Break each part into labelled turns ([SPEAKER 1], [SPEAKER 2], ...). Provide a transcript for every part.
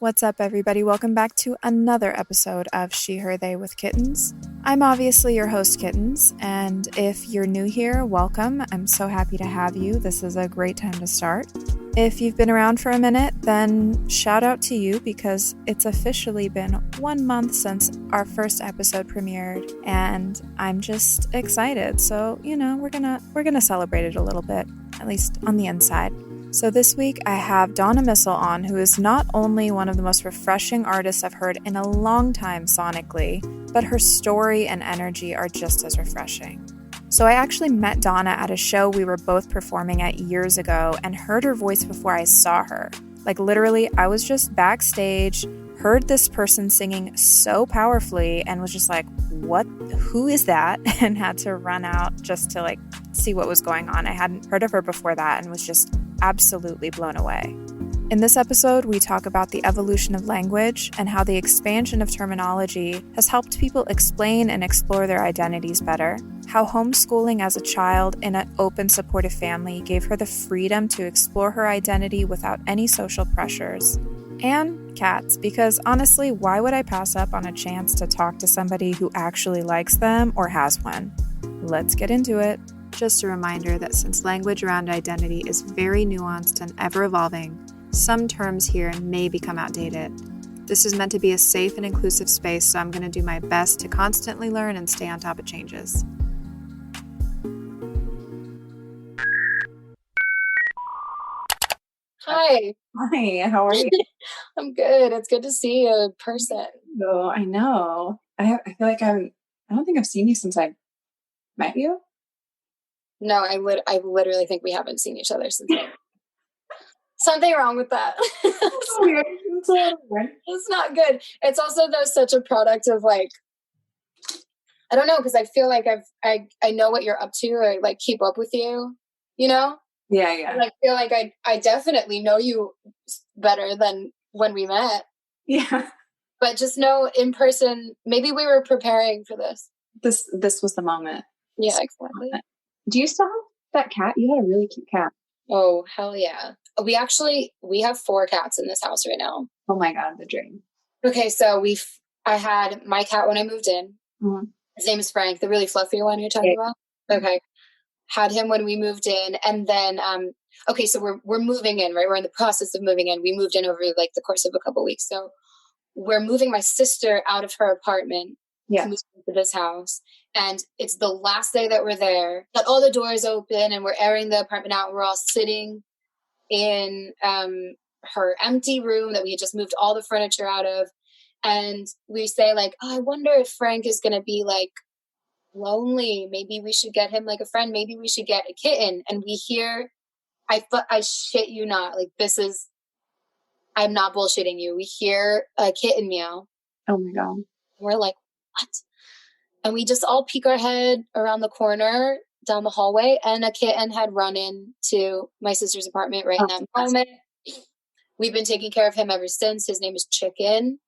[SPEAKER 1] What's up, everybody? Welcome back to another episode of She, Her, They with Kittens. I'm obviously your host, Kittens, and if you're new here, welcome. I'm so happy to have you. This is a great time to start. If you've been around for a minute, then shout out to you because it's officially been 1 month since our first episode premiered, and I'm just excited. So, we're gonna celebrate it a little bit, at least on the inside. So this week I have DONNA MISSAL on, who is not only one of the most refreshing artists I've heard in a long time sonically, but her story and energy are just as refreshing. So I actually met Donna at a show we were both performing at years ago and heard her voice before I saw her. Like literally, I was just backstage, heard this person singing so powerfully and was just like, what? Who is that? And had to run out just to see what was going on. I hadn't heard of her before that and was just absolutely blown away. In this episode, we talk about the evolution of language and how the expansion of terminology has helped people explain and explore their identities better, how homeschooling as a child in an open, supportive family gave her the freedom to explore her identity without any social pressures, and cats, because honestly, why would I pass up on a chance to talk to somebody who actually likes them or has one? Let's get into it. Just a reminder that since language around identity is very nuanced and ever-evolving, some terms here may become outdated. This is meant to be a safe and inclusive space, so I'm going to do my best to constantly learn and stay on top of changes.
[SPEAKER 2] Hi.
[SPEAKER 3] Hi, how are you?
[SPEAKER 2] I'm good. It's good to see you in person.
[SPEAKER 3] Oh, I know. I feel like I don't think I've seen you since I met you.
[SPEAKER 2] No, I literally think we haven't seen each other since. Something wrong with that.
[SPEAKER 3] It's weird. It's a little weird.
[SPEAKER 2] It's not good. It's also such a product of I don't know, because I feel like I know what you're up to, or keep up with you,
[SPEAKER 3] Yeah.
[SPEAKER 2] And I feel like I definitely know you better than when we met.
[SPEAKER 3] Yeah.
[SPEAKER 2] But just know in person, maybe we were preparing for this.
[SPEAKER 3] This was the moment.
[SPEAKER 2] Yeah, exactly.
[SPEAKER 3] Do you still have that cat? You had a really cute cat.
[SPEAKER 2] Oh, hell yeah. We have 4 cats in this house right now.
[SPEAKER 3] Oh my God, the dream.
[SPEAKER 2] Okay, so I had my cat when I moved in.
[SPEAKER 3] Mm-hmm.
[SPEAKER 2] His name is Frank, the really fluffy one you're talking about. Okay. Had him when we moved in, and then okay, so we're moving in, right? We're in the process of moving in. We moved in over the course of a couple of weeks. So we're moving my sister out of her apartment to move into this house. And it's the last day that we're there. Got all the doors open and we're airing the apartment out. We're all sitting in her empty room that we had just moved all the furniture out of. And we say oh, I wonder if Frank is going to be lonely. Maybe we should get him a friend. Maybe we should get a kitten. And we hear, I shit you not, I'm not bullshitting you. We hear a kitten meow.
[SPEAKER 3] Oh my God.
[SPEAKER 2] We're like, what? And we just all peek our head around the corner down the hallway, and a kitten had run into my sister's apartment right in that moment. We've been taking care of him ever since. His name is Chicken.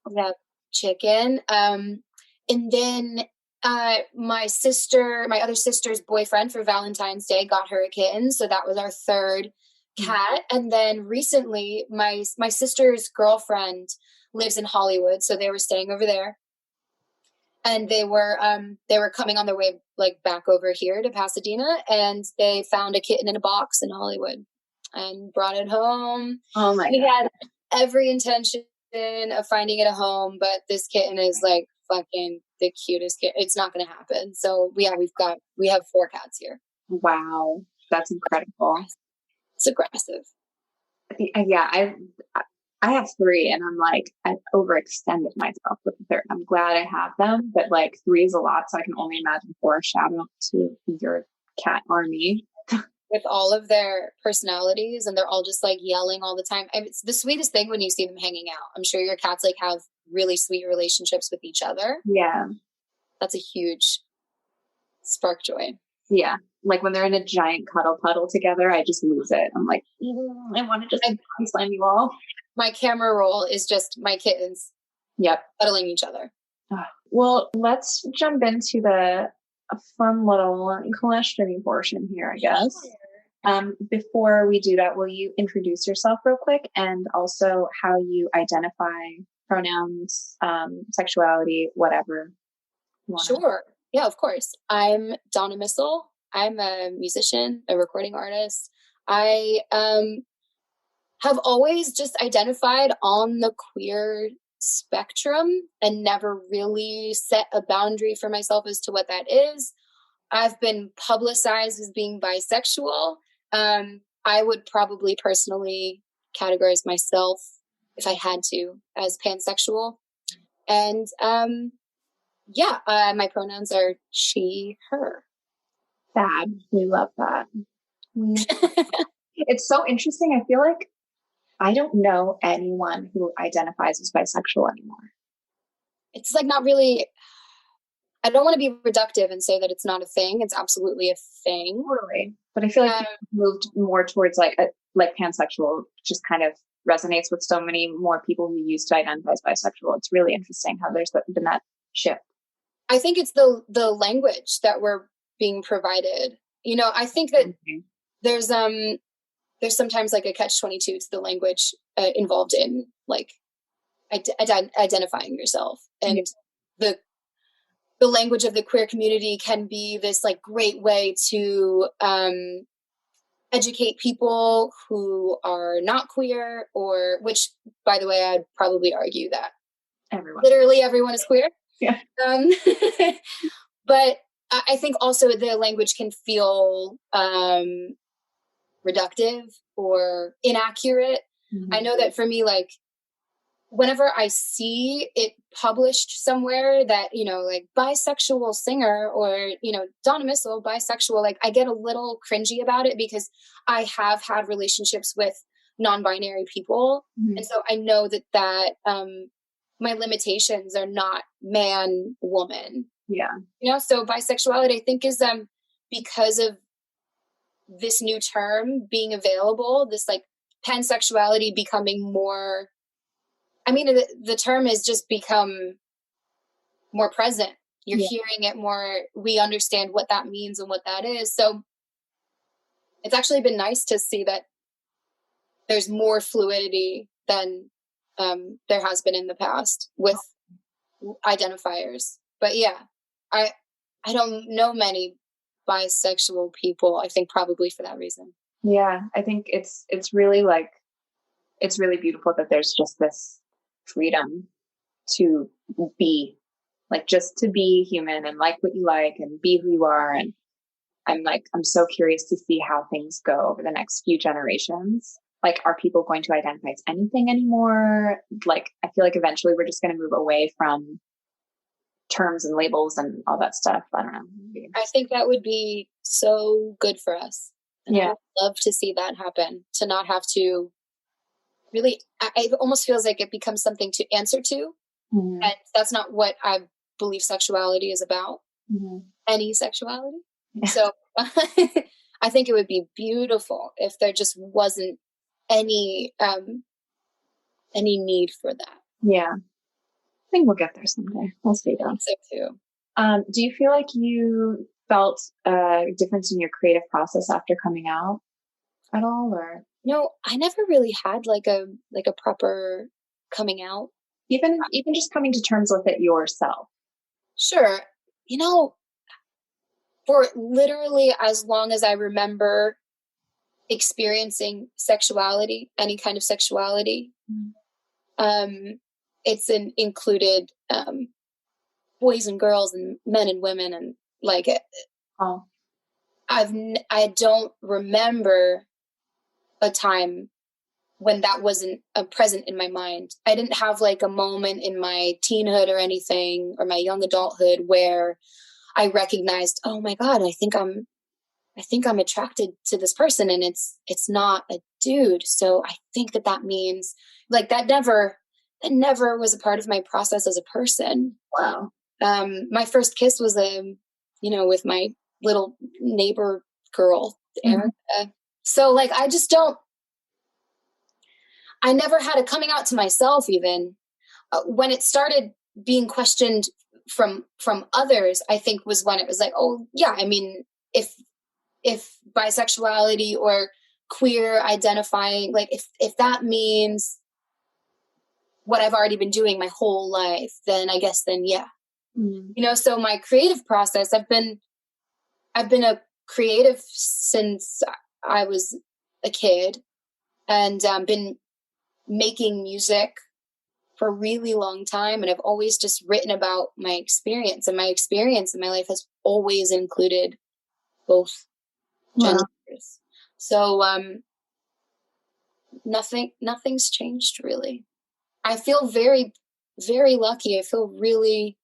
[SPEAKER 2] Yeah, Chicken. And then my other sister's boyfriend for Valentine's Day got her a kitten. So that was our 3rd cat. And then recently my sister's girlfriend lives in Hollywood. So they were staying over there. And they were coming on their way back over here to Pasadena, and they found a kitten in a box in Hollywood and brought it home.
[SPEAKER 3] Oh my God.
[SPEAKER 2] We had every intention of finding it a home, but this kitten is fucking the cutest kitten. It's not going to happen. So we have 4 cats here.
[SPEAKER 3] Wow, that's incredible.
[SPEAKER 2] It's aggressive.
[SPEAKER 3] Yeah, I have 3, and I've overextended myself with the 3rd. I'm glad I have them, but 3 is a lot, so I can only imagine 4. Shout out to your cat army.
[SPEAKER 2] With all of their personalities, and they're all just yelling all the time. It's the sweetest thing when you see them hanging out. I'm sure your cats have really sweet relationships with each other.
[SPEAKER 3] Yeah.
[SPEAKER 2] That's a huge spark joy.
[SPEAKER 3] Yeah. When they're in a giant cuddle puddle together, I just lose it. I'm I want to just slam you all.
[SPEAKER 2] My camera roll is just my kittens.
[SPEAKER 3] Yep.
[SPEAKER 2] Cuddling each other.
[SPEAKER 3] Well, let's jump into the fun little questioning portion here, I guess. Before we do that, will you introduce yourself real quick and also how you identify pronouns, sexuality, whatever you want?
[SPEAKER 2] Sure. Yeah, of course. I'm Donna Missal. I'm a musician, a recording artist. I have always just identified on the queer spectrum and never really set a boundary for myself as to what that is. I've been publicized as being bisexual. I would probably personally categorize myself, if I had to, as pansexual. And my pronouns are she, her.
[SPEAKER 3] Fab. We love that. It's so interesting. I feel like I don't know anyone who identifies as bisexual anymore.
[SPEAKER 2] It's like not really, I don't want to be reductive and say that it's not a thing. It's absolutely a thing.
[SPEAKER 3] Totally. But I feel like people moved more towards like pansexual, just kind of resonates with so many more people who used to identify as bisexual. It's really interesting how there's been that shift.
[SPEAKER 2] I think it's the language that we're being provided. You know, I think that there's sometimes like a catch-22 to the language involved in like identifying yourself, and the language of the queer community can be this like great way to educate people who are not queer, or which, by the way, I'd probably argue that literally everyone is queer.
[SPEAKER 3] Yeah.
[SPEAKER 2] But I think also the language can feel reductive or inaccurate. Mm-hmm. I know that for me, like, whenever I see it published somewhere that, you know, like bisexual singer or, you know, Donna Missal, bisexual, like I get a little cringy about it because I have had relationships with non-binary people. Mm-hmm. And so I know that my limitations are not man, woman.
[SPEAKER 3] Yeah.
[SPEAKER 2] You know, so bisexuality, I think, is because of this new term being available, this like pansexuality becoming more, I mean, the term has just become more present. You're hearing it more. We understand what that means and what that is. So it's actually been nice to see that there's more fluidity than there has been in the past with identifiers. But yeah, I don't know many bisexual people, I think probably for that reason.
[SPEAKER 3] Yeah, I think it's really like, it's really beautiful that there's just this freedom to be, like, just to be human and like what you like and be who you are. And I'm so curious to see how things go over the next few generations. Like, are people going to identify as anything anymore? Like, I feel like eventually we're just going to move away from terms and labels and all that stuff. I don't know.
[SPEAKER 2] I think that would be so good for us. And I would love to see that happen, to not have to really, it almost feels like it becomes something to answer to. Mm-hmm. And that's not what I believe sexuality is about. Mm-hmm. Any sexuality. Yeah. So I think it would be beautiful if there just wasn't any need for that.
[SPEAKER 3] Yeah. I think we'll get there someday. We'll see though.
[SPEAKER 2] I think so too.
[SPEAKER 3] Do you feel like you felt a difference in your creative process after coming out at all, or?
[SPEAKER 2] No, I never really had like a proper coming out.
[SPEAKER 3] Even just coming to terms with it yourself.
[SPEAKER 2] Sure. You know, for literally as long as I remember experiencing sexuality, any kind of sexuality, it's included boys and girls and men and women, and like it.
[SPEAKER 3] Oh.
[SPEAKER 2] I don't remember a time when that wasn't present in my mind. I didn't have like a moment in my teenhood or anything, or my young adulthood, where I recognized, oh my God, I think I'm attracted to this person, and it's not a dude. So I think that means, like, that never was a part of my process as a person.
[SPEAKER 3] Wow.
[SPEAKER 2] My first kiss was with my little neighbor girl, Erica. Mm-hmm. So like, I never had a coming out to myself even. When it started being questioned from others, I think was when it was like, oh yeah, I mean, if if bisexuality or queer identifying, like if that means what I've already been doing my whole life, then I guess yeah. You know, so my creative process, I've been a creative since I was a kid, and been making music for a really long time. And I've always just written about my experience, and my experience in my life has always included both genders. Wow. So nothing's changed really. I feel very, very lucky. I feel really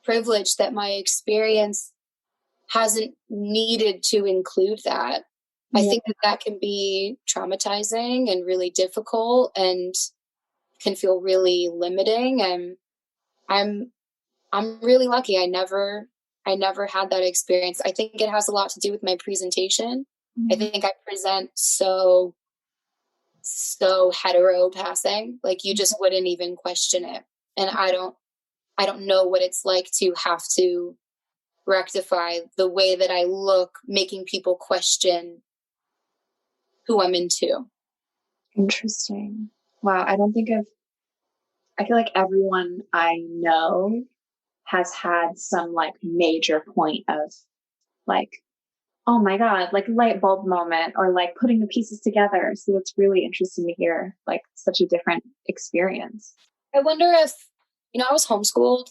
[SPEAKER 2] privileged that my experience hasn't needed to include that. I think that can be traumatizing and really difficult and can feel really limiting. And I'm really lucky. I never had that experience. I think it has a lot to do with my presentation. I think I present so hetero passing, like you just wouldn't even question it. And I don't know what it's like to have to rectify the way that I look, making people question who I'm into.
[SPEAKER 3] Interesting. Wow. I feel like everyone I know has had some like major point of like, oh my God, like light bulb moment, or like putting the pieces together. So it's really interesting to hear like such a different experience.
[SPEAKER 2] I wonder if, I was homeschooled.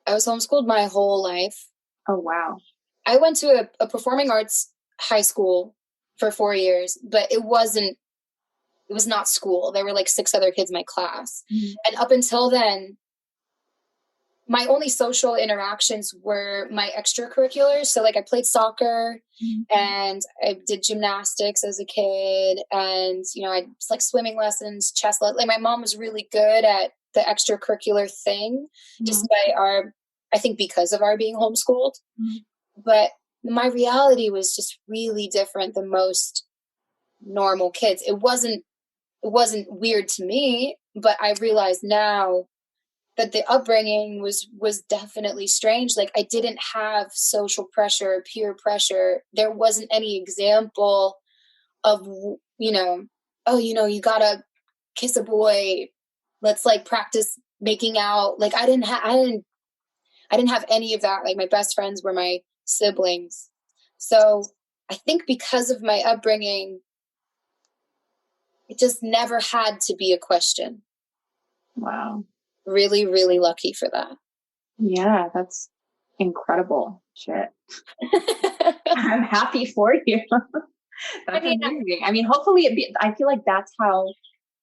[SPEAKER 2] I was homeschooled my whole life.
[SPEAKER 3] Oh, wow.
[SPEAKER 2] I went to a performing arts high school for 4 years, but it was not school. There were like 6 other kids in my class. And up until then, my only social interactions were my extracurriculars. So like I played soccer and I did gymnastics as a kid, and, I like swimming lessons, chess lessons. Like my mom was really good at the extracurricular thing, despite I think because of our being homeschooled. But my reality was just really different than most normal kids. It wasn't weird to me, but I realize now that the upbringing was definitely strange. Like I didn't have social pressure, peer pressure. There wasn't any example of, oh, you gotta kiss a boy. Let's like practice making out. Like I didn't have any of that. Like my best friends were my siblings. So I think because of my upbringing, it just never had to be a question.
[SPEAKER 3] Wow.
[SPEAKER 2] Really, really lucky for that.
[SPEAKER 3] Yeah, that's incredible. Shit. I'm happy for you. That's amazing. I mean, hopefully I feel like that's how,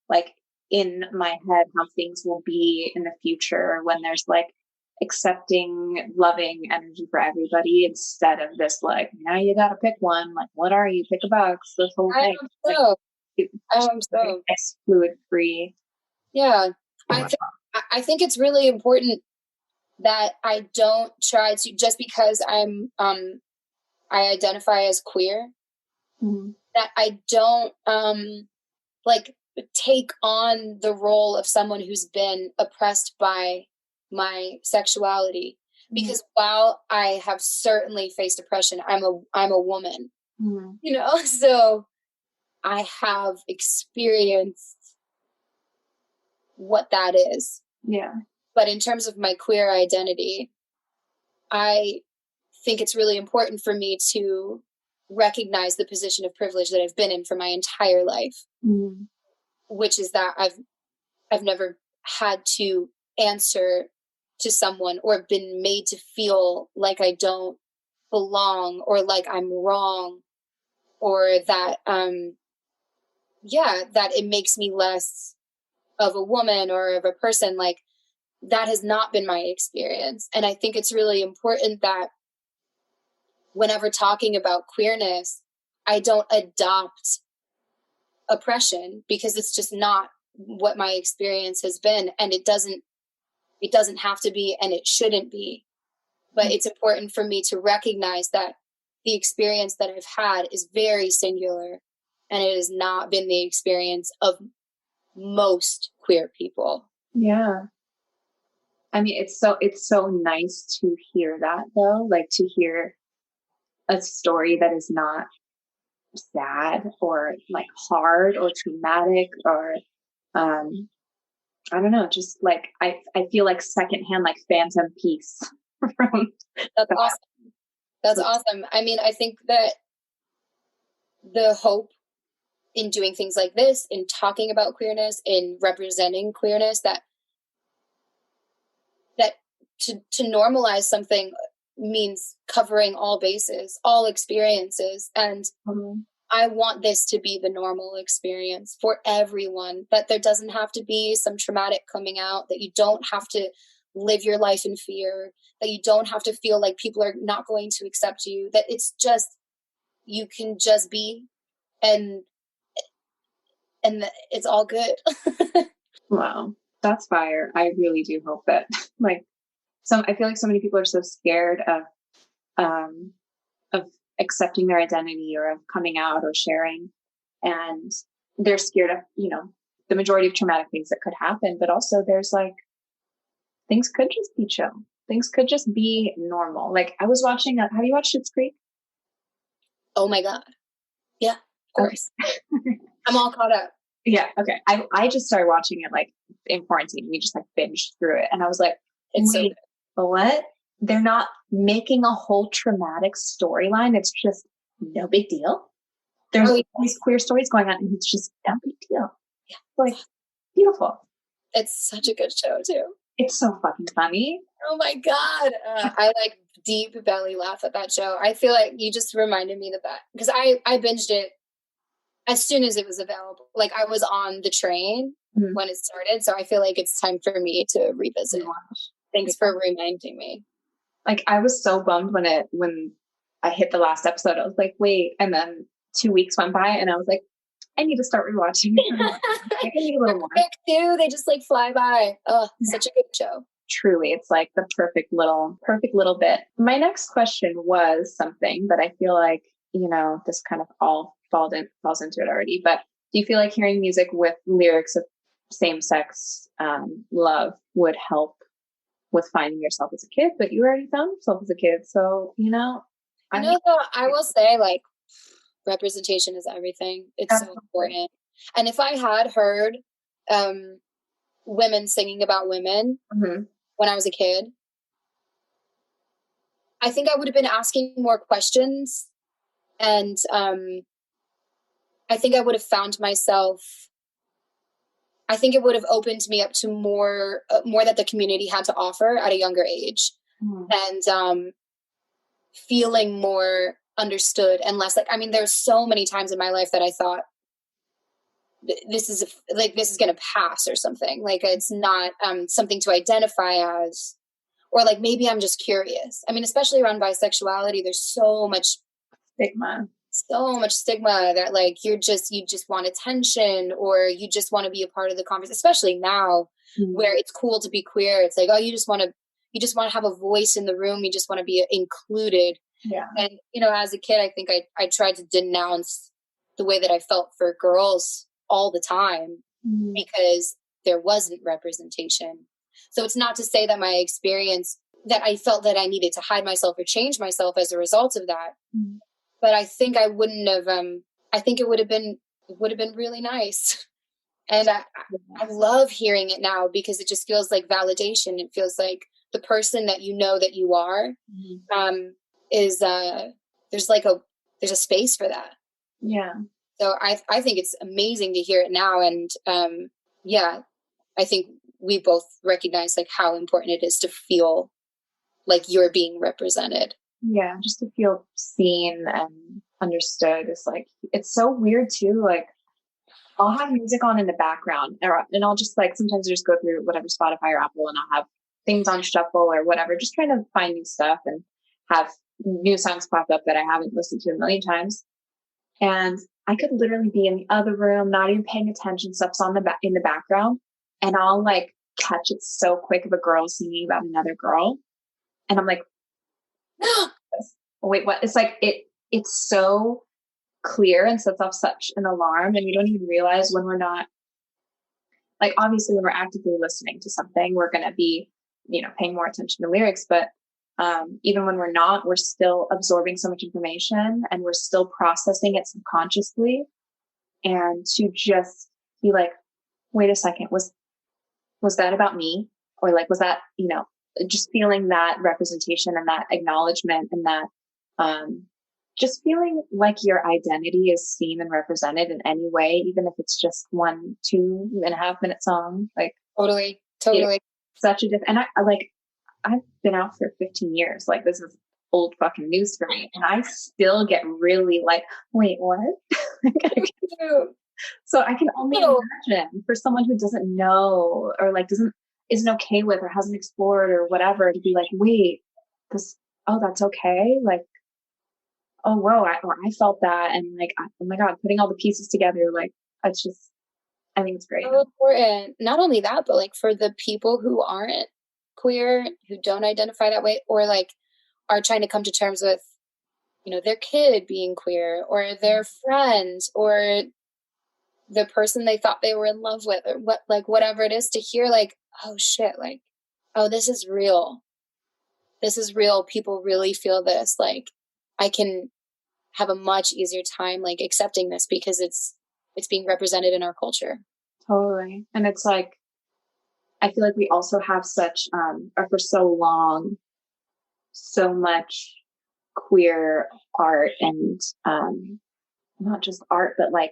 [SPEAKER 3] like, in my head, how things will be in the future when there's like accepting, loving energy for everybody, instead of this like, now you gotta pick one. Like, what are you? Pick a box. This whole thing. I hope so. It's fluid free.
[SPEAKER 2] Yeah. I think it's really important that I don't try to, just because I identify as queer, that I don't like take on the role of someone who's been oppressed by my sexuality. Because while I have certainly faced oppression, I'm a woman, so I have experienced what that is.
[SPEAKER 3] Yeah.
[SPEAKER 2] But in terms of my queer identity, I think it's really important for me to recognize the position of privilege that I've been in for my entire life, which is that I've never had to answer to someone or been made to feel like I don't belong or like I'm wrong, or that that it makes me less of a woman or of a person. Like, that has not been my experience. And I think it's really important that whenever talking about queerness, I don't adopt oppression, because it's just not what my experience has been. And it doesn't have to be, and it shouldn't be. But it's important for me to recognize that the experience that I've had is very singular, and it has not been the experience of most queer people.
[SPEAKER 3] Yeah. I mean, it's so nice to hear that, though, like to hear a story that is not sad or like hard or traumatic or, I don't know, just like, I feel like secondhand, like phantom peace from
[SPEAKER 2] That's
[SPEAKER 3] that.
[SPEAKER 2] awesome. That's awesome. I mean, I think that the hope in doing things like this, in talking about queerness, in representing queerness, that to normalize something means covering all bases, all experiences. And I want this to be the normal experience for everyone, that there doesn't have to be some traumatic coming out, that you don't have to live your life in fear, that you don't have to feel like people are not going to accept you, that it's just, you can just be, and it's all good.
[SPEAKER 3] Wow, that's fire. I really do hope that like I feel like so many people are so scared of accepting their identity or of coming out or sharing, and they're scared of, you know, the majority of traumatic things that could happen, but also there's like, things could just be chill. Things could just be normal. Like I was watching, have you watched Schitt's Creek?
[SPEAKER 2] Oh my God. Yeah, of course. I'm all caught up.
[SPEAKER 3] Yeah. Okay. I just started watching it like in quarantine. We just like binged through it. And I was like,
[SPEAKER 2] It's so good.
[SPEAKER 3] What? They're not making a whole traumatic storyline. It's just no big deal. There's these queer stories going on and it's just no big deal. Yeah. Like beautiful.
[SPEAKER 2] It's such a good show too.
[SPEAKER 3] It's so fucking funny.
[SPEAKER 2] Oh my God. I like deep belly laugh at that show. I feel like you just reminded me of that because I binged it as soon as it was available. Like I was on the train when it started. So I feel like it's time for me to revisit. Thanks for reminding me.
[SPEAKER 3] Like I was so bummed when I hit the last episode. I was like, wait. And then 2 weeks went by and I was like, I need to start rewatching. I need a little more.
[SPEAKER 2] Quick too. They just like fly by. Oh, such a good show.
[SPEAKER 3] Truly, it's like the perfect little bit. My next question was something that I feel like, you know, this kind of all falls into it already. But do you feel like hearing music with lyrics of same-sex love would help with finding yourself as a kid? But you already found yourself as a kid, so you know.
[SPEAKER 2] Though, I will say, like, representation is everything. It's so important. And if I had heard women singing about women when I was a kid, I think I would have been asking more questions. And I think I would have found myself, I think it would have opened me up to more that the community had to offer at a younger age. And feeling more understood and less like, I mean, there's so many times in my life that I thought this is going to pass or something. Like it's not something to identify as, or like, maybe I'm just curious. I mean, especially around bisexuality, there's so much stigma that like, you just want attention, or you just want to be a part of the conversation, especially now where it's cool to be queer. It's like, oh, you just want to have a voice in the room. You just want to be included.
[SPEAKER 3] Yeah.
[SPEAKER 2] And, you know, as a kid, I think I tried to denounce the way that I felt for girls all the time because there wasn't representation. So it's not to say that my experience, that I felt that I needed to hide myself or change myself as a result of that. But I think I wouldn't have, I think it would have been really nice. And I love hearing it now because it just feels like validation. It feels like the person that you know that you are, is there's a space for that.
[SPEAKER 3] Yeah.
[SPEAKER 2] So I think it's amazing to hear it now. And I think we both recognize like how important it is to feel like you're being represented.
[SPEAKER 3] Yeah, just to feel seen and understood is like, it's so weird too. Like I'll have music on in the background and I'll just like, sometimes I just go through whatever Spotify or Apple and I'll have things on shuffle or whatever, just trying to find new stuff and have new songs pop up that I haven't listened to a million times. And I could literally be in the other room, not even paying attention. Stuff's on in the background, and I'll like catch it so quick of a girl singing about another girl, and I'm like, wait, what? It's like it's so clear and sets off such an alarm, and we don't even realize when we're not, like, obviously when we're actively listening to something, we're gonna be, you know, paying more attention to lyrics, but even when we're not, we're still absorbing so much information and we're still processing it subconsciously. And to just be like, wait a second, was that about me? Or like, was that, just feeling that representation and that acknowledgement and that, just feeling like your identity is seen and represented in any way, even if it's just 2.5 minute song, like
[SPEAKER 2] totally.
[SPEAKER 3] Such a different, and I've been out for 15 years. Like, this is old fucking news for me. And I still get really like, wait, what? So I can only imagine for someone who doesn't know or like isn't okay with or hasn't explored or whatever to be like, wait, that's okay. Like, oh, whoa, I felt that. And like, oh my God, putting all the pieces together. Like, I think it's great.
[SPEAKER 2] So important. Not only that, but like for the people who aren't queer, who don't identify that way, or like are trying to come to terms with, their kid being queer or their friend or the person they thought they were in love with or whatever it is, to hear like, oh shit, like, oh, this is real. This is real. People really feel this. Like, I can have a much easier time like accepting this because it's being represented in our culture.
[SPEAKER 3] Totally. And it's like, I feel like we also have such, or for so long, so much queer art and, not just art, but like,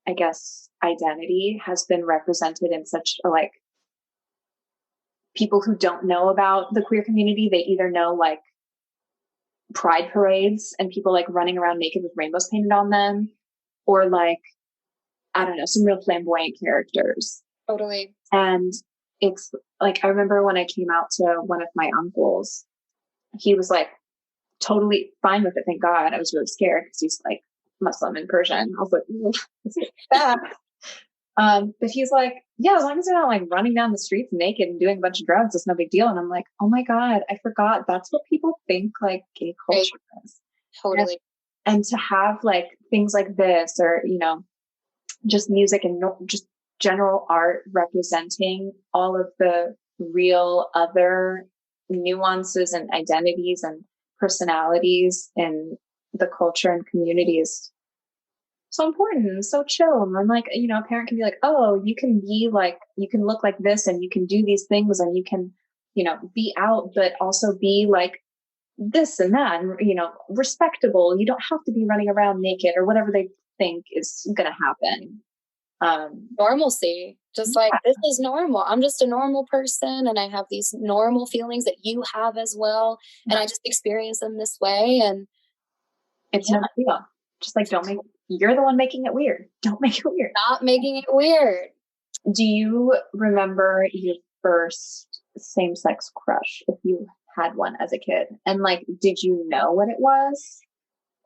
[SPEAKER 3] I guess identity has been represented in such a like, people who don't know about the queer community, they either know like pride parades and people like running around naked with rainbows painted on them, or like, I don't know, some real flamboyant characters.
[SPEAKER 2] Totally.
[SPEAKER 3] And it's like, I remember when I came out to one of my uncles, he was like totally fine with it. Thank God. I was really scared because he's like Muslim and Persian. I was like, that. But he's like, yeah, as long as they're not like running down the streets naked and doing a bunch of drugs, it's no big deal. And I'm like, oh my God, I forgot. That's what people think like gay culture is.
[SPEAKER 2] Totally.
[SPEAKER 3] And to have like things like this or, just music and just general art representing all of the real other nuances and identities and personalities in the culture and community is so important and so chill. And like, a parent can be like, oh, you can look like this and you can do these things and you can, be out, but also be like this and that and, respectable. You don't have to be running around naked or whatever they think is going to happen.
[SPEAKER 2] Normalcy, just like, this is normal. I'm just a normal person and I have these normal feelings that you have as well. And I just experience them this way. And
[SPEAKER 3] it's no big deal. Just like, you're the one making it weird. Don't make it weird.
[SPEAKER 2] Not making it weird.
[SPEAKER 3] Do you remember your first same-sex crush, if you had one as a kid? And like, did you know what it was?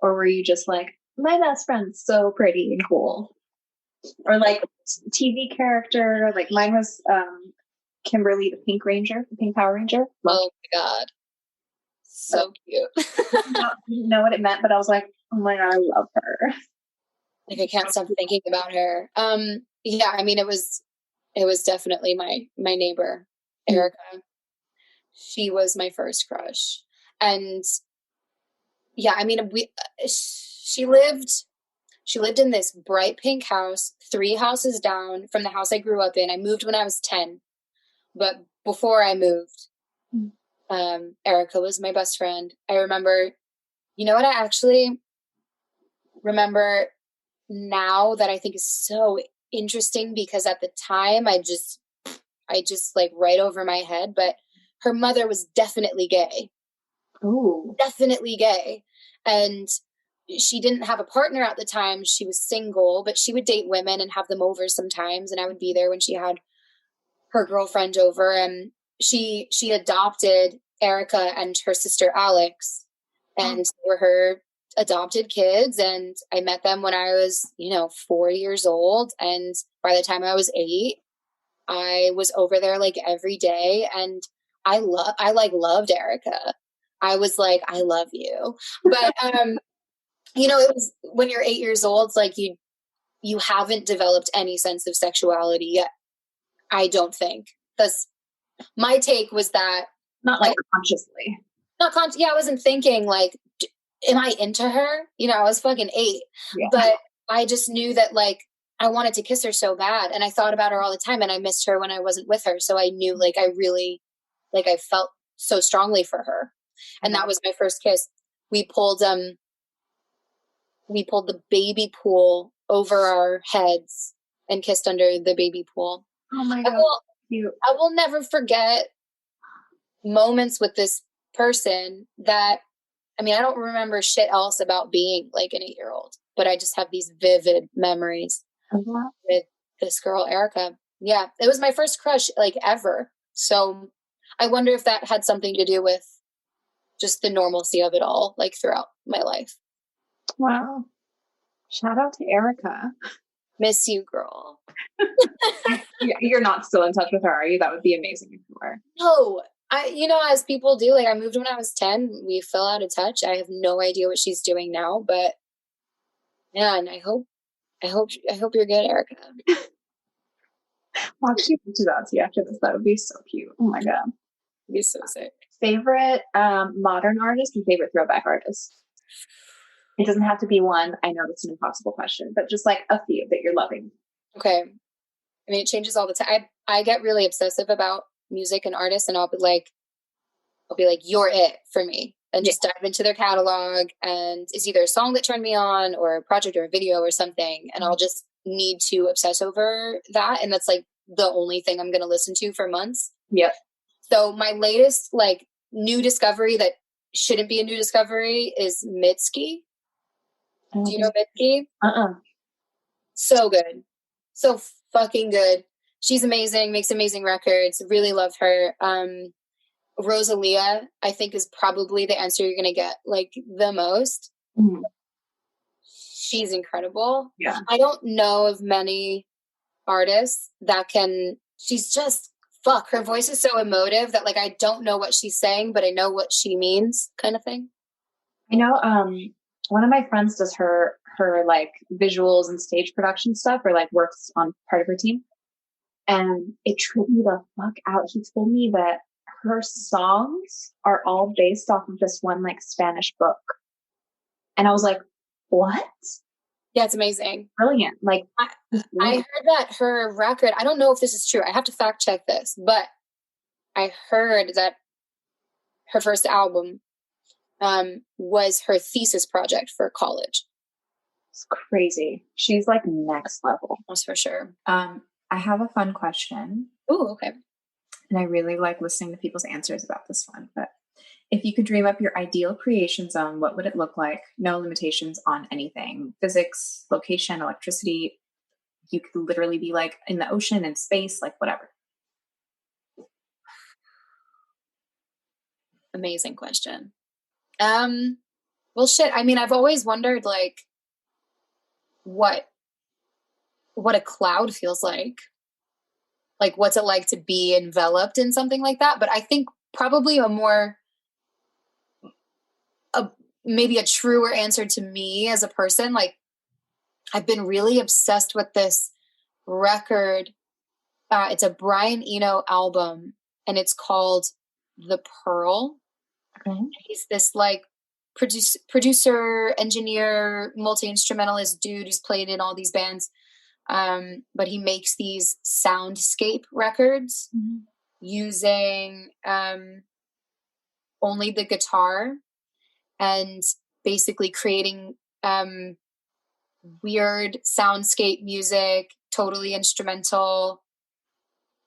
[SPEAKER 3] Or were you just like, my best friend's so pretty and cool? Or like TV character, like mine was Kimberly, the Pink Power Ranger.
[SPEAKER 2] Oh my God. So cute.
[SPEAKER 3] Didn't know what it meant, but I was like, oh my God, I love her.
[SPEAKER 2] Like, I can't stop thinking about her. Yeah, I mean, it was definitely my neighbor, Erica. She was my first crush. And yeah, I mean, she lived in this bright pink house, 3 houses down from the house I grew up in. I moved when I was 10, but before I moved, Erica was my best friend. I remember, what I actually remember now that I think is so interesting, because at the time I just like right over my head, but her mother was definitely gay.
[SPEAKER 3] Oh,
[SPEAKER 2] definitely gay. And she didn't have a partner at the time. She was single, but she would date women and have them over sometimes. And I would be there when she had her girlfriend over, and she adopted Erica and her sister Alex, and they were her adopted kids. And I met them when I was, 4 years old. And by the time I was 8, I was over there like every day. And I loved Erica. I was like, I love you. But, it was when you're 8 years old, it's like you haven't developed any sense of sexuality yet. I don't think, because my take was that
[SPEAKER 3] not like consciously.
[SPEAKER 2] I wasn't thinking like, am I into her? You know, I was fucking 8, but I just knew that like, I wanted to kiss her so bad. And I thought about her all the time and I missed her when I wasn't with her. So I knew like, I really, like I felt so strongly for her. And that was my first kiss. We pulled the baby pool over our heads and kissed under the baby pool.
[SPEAKER 3] Oh my God.
[SPEAKER 2] I will never forget moments with this person that, I mean, I don't remember shit else about being like an 8-year-old, but I just have these vivid memories with this girl, Erica. Yeah. It was my first crush like ever. So I wonder if that had something to do with just the normalcy of it all, like throughout my life.
[SPEAKER 3] Wow. Shout out to Erica.
[SPEAKER 2] Miss you, girl.
[SPEAKER 3] You're not still in touch with her, are you? That would be amazing if you were.
[SPEAKER 2] No, as people do, like I moved when I was 10, we fell out of touch. I have no idea what she's doing now, but man, I hope you're good, Erica.
[SPEAKER 3] Why don't you reach out to you after this? That would be so cute. Oh my God.
[SPEAKER 2] It'd be so sick.
[SPEAKER 3] Favorite modern artist and favorite throwback artist? It doesn't have to be one. I know that's an impossible question, but just like a few that you're loving.
[SPEAKER 2] Okay. I mean, it changes all the time. I get really obsessive about music and artists, and I'll be like, you're it for me. And just dive into their catalog. And it's either a song that turned me on or a project or a video or something. And I'll just need to obsess over that. And that's like the only thing I'm going to listen to for months.
[SPEAKER 3] Yep.
[SPEAKER 2] So my latest like new discovery that shouldn't be a new discovery is Mitski. Do you know Mitski? So good. So fucking good. She's amazing, makes amazing records. Really love her. Rosalia, I think, is probably the answer you're going to get like the most. Mm-hmm. She's incredible.
[SPEAKER 3] Yeah.
[SPEAKER 2] I don't know of many artists that she's just, her voice is so emotive that like, I don't know what she's saying, but I know what she means kind of thing.
[SPEAKER 3] I know, one of my friends does her like visuals and stage production stuff, or like works on part of her team. And it tripped me the fuck out. He told me that her songs are all based off of this one like Spanish book. And I was like, what?
[SPEAKER 2] Yeah, it's amazing.
[SPEAKER 3] Brilliant. Like
[SPEAKER 2] I heard that her record, I don't know if this is true. I have to fact check this, but I heard that her first album was her thesis project for college.
[SPEAKER 3] It's crazy. She's like next level.
[SPEAKER 2] That's for sure.
[SPEAKER 4] I have a fun question.
[SPEAKER 2] Oh, okay.
[SPEAKER 4] And I really like listening to people's answers about this one. But if you could dream up your ideal creation zone, what would it look like? No limitations on anything. Physics, location, electricity. You could literally be like in the ocean and space, like whatever.
[SPEAKER 2] Amazing question. Well, shit. I mean, I've always wondered like what a cloud feels like. Like, what's it like to be enveloped in something like that? But I think probably maybe a truer answer to me as a person. Like, I've been really obsessed with this record. It's a Brian Eno album, and it's called The Pearl.
[SPEAKER 3] Okay.
[SPEAKER 2] He's this like producer, engineer, multi-instrumentalist dude who's played in all these bands. But he makes these soundscape records using only the guitar and basically creating weird soundscape music, totally instrumental,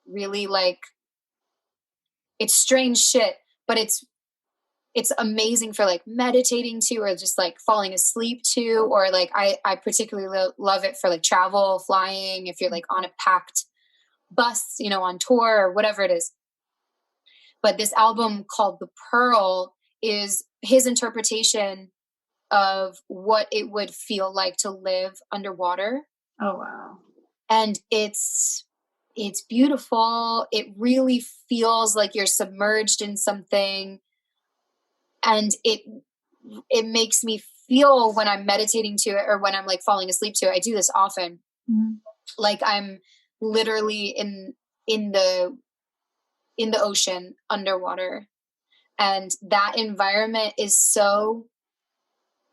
[SPEAKER 2] really like, it's strange shit, but it's amazing for like meditating to, or just like falling asleep to, or like I particularly love it for like travel, flying, if you're like on a packed bus, on tour or whatever it is. But this album called The Pearl is his interpretation of what it would feel like to live underwater.
[SPEAKER 3] Oh, wow.
[SPEAKER 2] And it's beautiful. It really feels like you're submerged in something. And it makes me feel when I'm meditating to it, or when I'm like falling asleep to it. I do this often. Mm-hmm. Like I'm literally in the ocean underwater. And that environment is so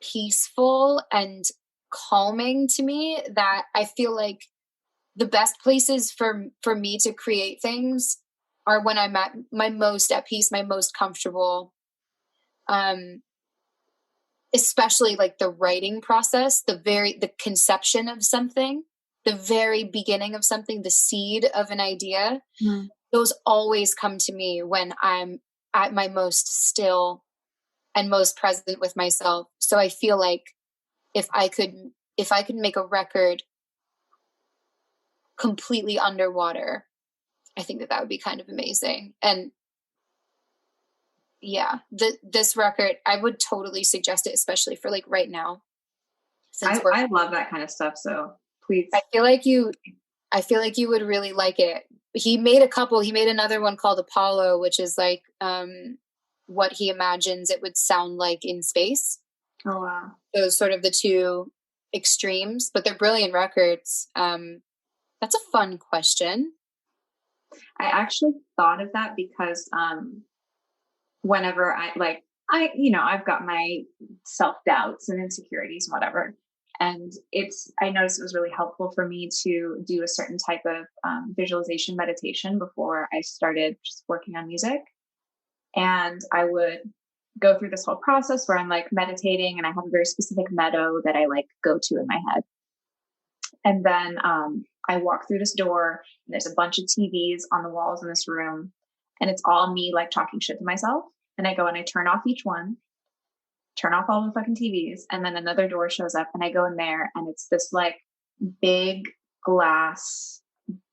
[SPEAKER 2] peaceful and calming to me that I feel like the best places for me to create things are when I'm at my most at peace, my most comfortable. Especially like the writing process, the conception of something, the very beginning of something, the seed of an idea. Those always come to me when I'm at my most still and most present with myself. So I feel like if I could make a record completely underwater, I think that would be kind of amazing. And yeah, this record, I would totally suggest it, especially for like right now.
[SPEAKER 3] I love that kind of stuff. So please.
[SPEAKER 2] I feel like you would really like it. He made another one called Apollo, which is like what he imagines it would sound like in space.
[SPEAKER 3] Oh, wow.
[SPEAKER 2] Those sort of the two extremes, but they're brilliant records. That's a fun question.
[SPEAKER 3] I actually thought of that because whenever I've got my self-doubts and insecurities and whatever. And I noticed it was really helpful for me to do a certain type of visualization meditation before I started just working on music. And I would go through this whole process where I'm like meditating, and I have a very specific meadow that I like go to in my head. And then I walk through this door, and there's a bunch of TVs on the walls in this room, and it's all me like talking shit to myself. And I go and I turn off each one, turn off all the fucking TVs, and then another door shows up, and I go in there, and it's this like big glass,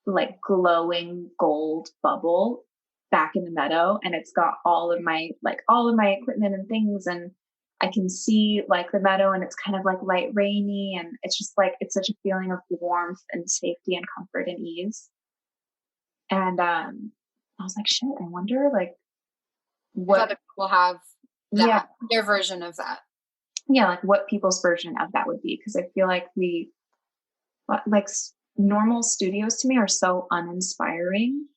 [SPEAKER 3] like glowing gold bubble back in the meadow, and it's got all of my equipment and things, and I can see like the meadow, and it's kind of like light rainy, and it's just like it's such a feeling of warmth and safety and comfort and ease. And I was like, shit, I wonder like what
[SPEAKER 2] other people have that, their version of that.
[SPEAKER 3] Yeah, like what people's version of that would be, because I feel like normal studios to me are so uninspiring.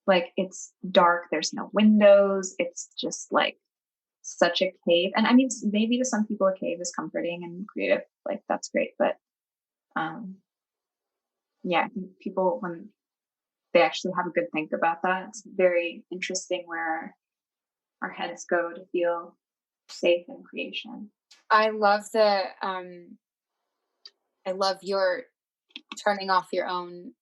[SPEAKER 3] Like it's dark, there's no windows, it's just like such a cave. And I mean, maybe to some people a cave is comforting and creative, like that's great. But I think people, when they actually have a good think about that, it's very interesting where our heads go to feel safe in creation.
[SPEAKER 2] I love your turning off your own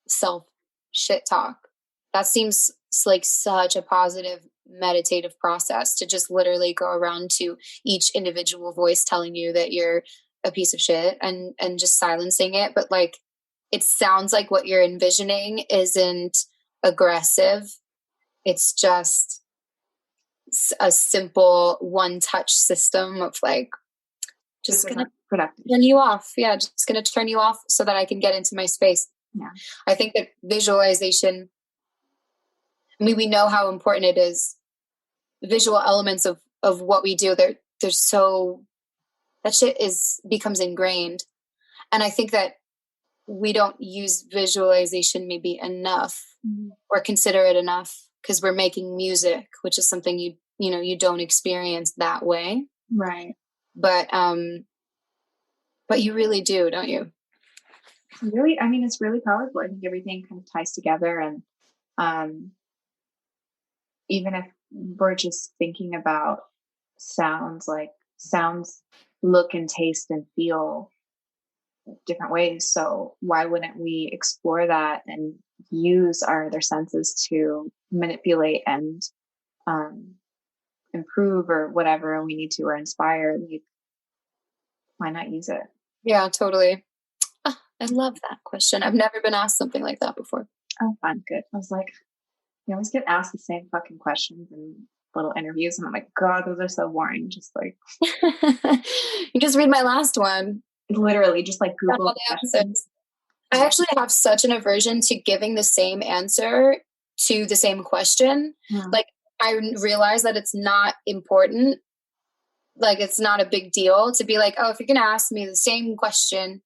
[SPEAKER 2] self shit talk. That seems like such a positive meditative process, to just literally go around to each individual voice telling you that you're a piece of shit and just silencing it. But like, it sounds like what you're envisioning isn't aggressive. It's just a simple one-touch system of like, just gonna turn you off. Yeah, just gonna turn you off so that I can get into my space.
[SPEAKER 3] Yeah,
[SPEAKER 2] I think that visualization, I mean, we know how important it is. Visual elements of what we do, they're so, that shit becomes ingrained. And I think that we don't use visualization maybe enough, or consider it enough, because we're making music, which is something you don't experience that way.
[SPEAKER 3] Right.
[SPEAKER 2] But you really do, don't you?
[SPEAKER 3] Really, I mean, it's really powerful. I think everything kind of ties together, and even if we're just thinking about sounds look and taste and feel different ways. So why wouldn't we explore that and use our other senses to manipulate and improve or whatever we need to, or inspire? Like, why not use it?
[SPEAKER 2] Yeah, totally. Oh, I love that question. I've never been asked something like that before.
[SPEAKER 3] Oh, fun. Good. I was like, you always get asked the same fucking questions in little interviews, and I'm like, God, those are so boring. Just like,
[SPEAKER 2] you just read my last one.
[SPEAKER 3] Literally, just like Google
[SPEAKER 2] answers. I actually have such an aversion to giving the same answer to the same question. Like, I realize that it's not important. Like, it's not a big deal to be like, oh, if you're going to ask me the same question,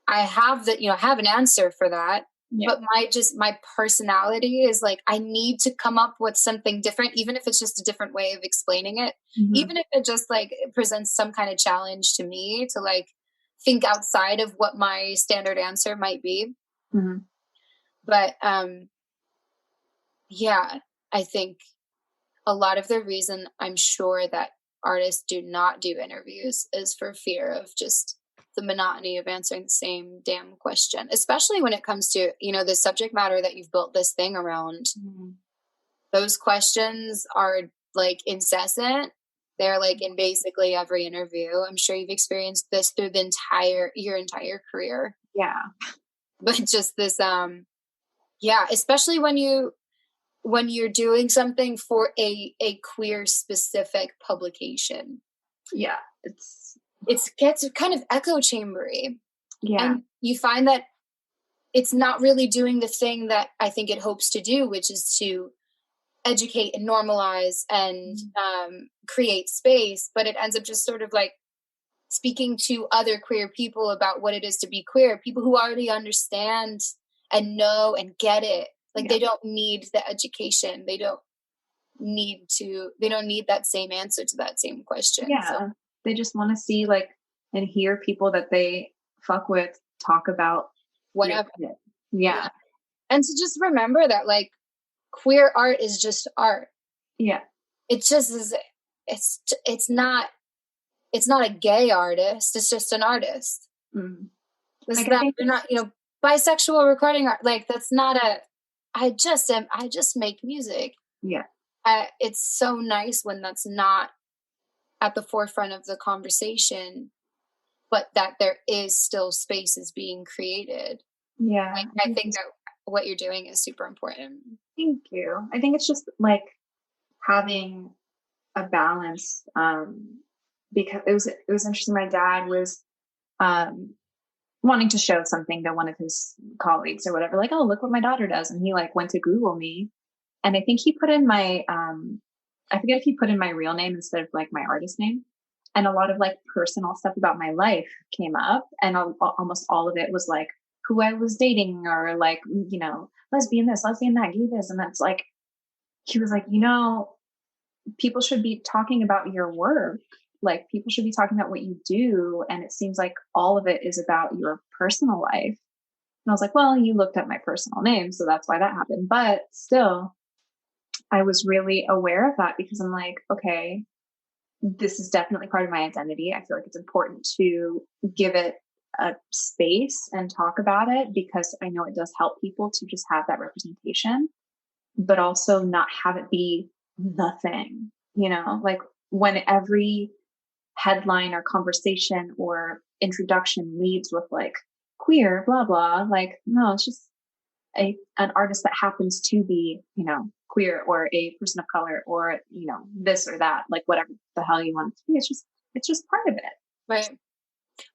[SPEAKER 2] I have an answer for that. but my personality is like, I need to come up with something different, even if it's just a different way of explaining it, even if it just like presents some kind of challenge to me to like think outside of what my standard answer might be. But yeah, I think a lot of the reason I'm sure that artists do not do interviews is for fear of just the monotony of answering the same damn question, especially when it comes to, you know, the subject matter that you've built this thing around. Those questions are like incessant. They're like in basically every interview. I'm sure you've experienced this through your entire career.
[SPEAKER 3] Yeah.
[SPEAKER 2] But just this, especially when you're doing something for a queer specific publication.
[SPEAKER 3] Yeah.
[SPEAKER 2] It gets kind of echo chambery.
[SPEAKER 3] Yeah.
[SPEAKER 2] And you find that it's not really doing the thing that I think it hopes to do, which is to educate and normalize and create space, but it ends up just sort of like speaking to other queer people about what it is to be queer, people who already understand and know and get it. Like they don't need the education. They don't need that same answer to that same question.
[SPEAKER 3] Yeah. So they just want to see like and hear people that they fuck with talk about
[SPEAKER 2] whatever.
[SPEAKER 3] Yeah.
[SPEAKER 2] And to just remember that like queer art is just art.
[SPEAKER 3] Yeah.
[SPEAKER 2] It just is. It's not a gay artist. It's just an artist. Like they're not, you know, bisexual recording art. Like that's not I just make music.
[SPEAKER 3] Yeah.
[SPEAKER 2] It's so nice when that's not at the forefront of the conversation, but that there is still spaces being created.
[SPEAKER 3] Yeah.
[SPEAKER 2] Like, I think that what you're doing is super important.
[SPEAKER 3] Thank you. I think it's just like having a balance, because it was interesting. My dad was wanting to show something to one of his colleagues or whatever, like, oh, look what my daughter does. And he like went to Google me. And I think he put in my, I forget if he put in my real name instead of like my artist name. And a lot of like personal stuff about my life came up. And almost all of it was like who I was dating or like, you know, lesbian this, lesbian that, gay this. And that's like, he was like, you know, people should be talking about your work. Like people should be talking about what you do. And it seems like all of it is about your personal life. And I was like, well, you looked at my personal name, so that's why that happened. But still, I was really aware of that because I'm like, okay, this is definitely part of my identity. I feel like it's important to give it a space and talk about it because I know it does help people to just have that representation, but also not have it be the thing, you know, like when every headline or conversation or introduction leads with like queer, blah, blah, like, no, it's just an artist that happens to be, you know, queer or a person of color or, you know, this or that, like whatever the hell you want it to be. It's just part of it.
[SPEAKER 2] Right.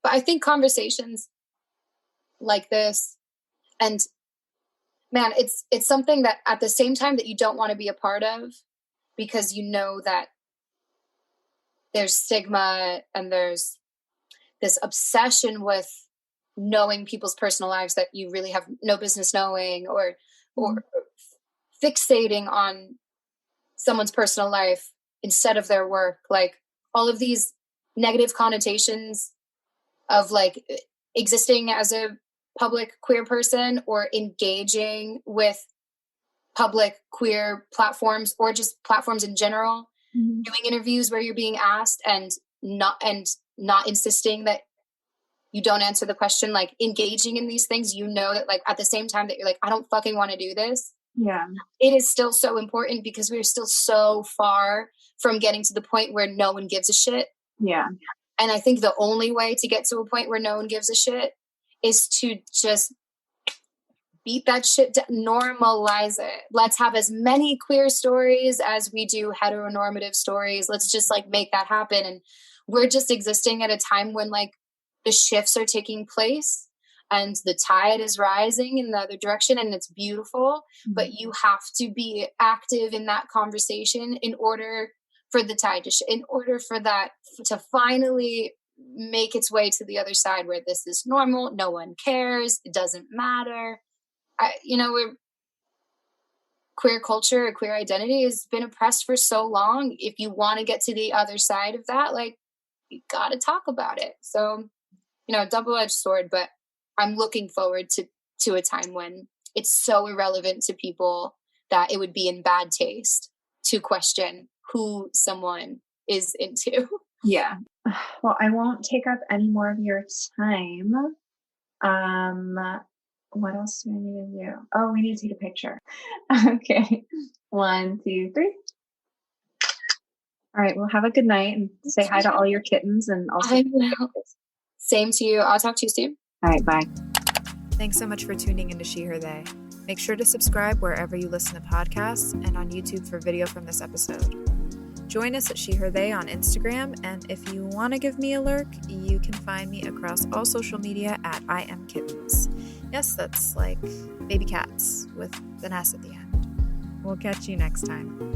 [SPEAKER 2] But I think conversations like this, and man, it's something that at the same time that you don't want to be a part of because you know that there's stigma and there's this obsession with knowing people's personal lives that you really have no business knowing or fixating on someone's personal life instead of their work. Like all of these negative connotations of like existing as a public queer person or engaging with public queer platforms or just platforms in general, doing interviews where you're being asked and not insisting that you don't answer the question, like engaging in these things, you know, that like at the same time that you're like, I don't fucking want to do this.
[SPEAKER 3] Yeah.
[SPEAKER 2] It is still so important because we're still so far from getting to the point where no one gives a shit.
[SPEAKER 3] Yeah.
[SPEAKER 2] And I think the only way to get to a point where no one gives a shit is to just beat that shit down, normalize it. Let's have as many queer stories as we do heteronormative stories. Let's just like make that happen. And we're just existing at a time when like the shifts are taking place and the tide is rising in the other direction and it's beautiful, but you have to be active in that conversation in order for the tide to in order for that to finally make its way to the other side where this is normal. No one cares. It doesn't matter. queer culture, queer identity has been oppressed for so long. If you want to get to the other side of that, like, you got to talk about it. So, double-edged sword, but I'm looking forward to a time when it's so irrelevant to people that it would be in bad taste to question who someone is into.
[SPEAKER 4] Yeah. Well, I won't take up any more of your time. What else do I need to do? Oh, we need to take a picture. Okay. 1, 2, 3. All right. Well, have a good night and say hi to all your kittens and also.
[SPEAKER 2] I will. Same to you. I'll talk to you soon.
[SPEAKER 4] All right. Bye.
[SPEAKER 1] Thanks so much for tuning into She, Her, They. Make sure to subscribe wherever you listen to podcasts and on YouTube for video from this episode. Join us at She, Her, They on Instagram, and if you want to give me a lurk, you can find me across all social media at I Am Kittens. Yes, that's like baby cats with an S at the end. We'll catch you next time.